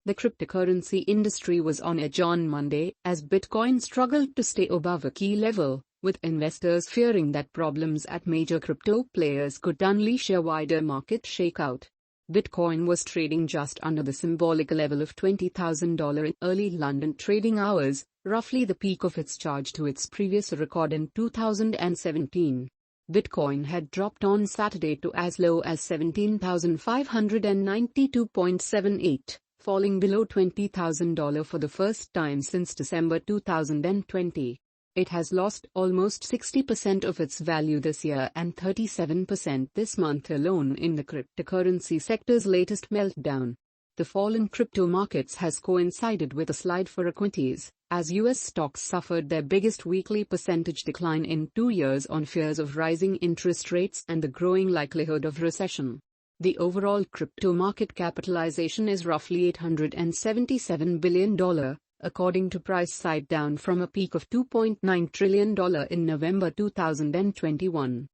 The cryptocurrency industry was on edge on Monday as Bitcoin struggled to stay above a key level, with investors fearing that problems at major crypto players could unleash a wider market shakeout. Bitcoin was trading just under the symbolic level of $20,000 in early London trading hours, roughly the peak of its charge to its previous record in 2017. Bitcoin had dropped on Saturday to as low as $17,592.78, falling below $20,000 for the first time since December 2020. It has lost almost 60% of its value this year and 37% this month alone in the cryptocurrency sector's latest meltdown. The fall in crypto markets has coincided with a slide for equities, as U.S. stocks suffered their biggest weekly percentage decline in 2 years on fears of rising interest rates and the growing likelihood of recession. The overall crypto market capitalization is roughly $877 billion, according to PriceSite, down from a peak of $2.9 trillion in November 2021.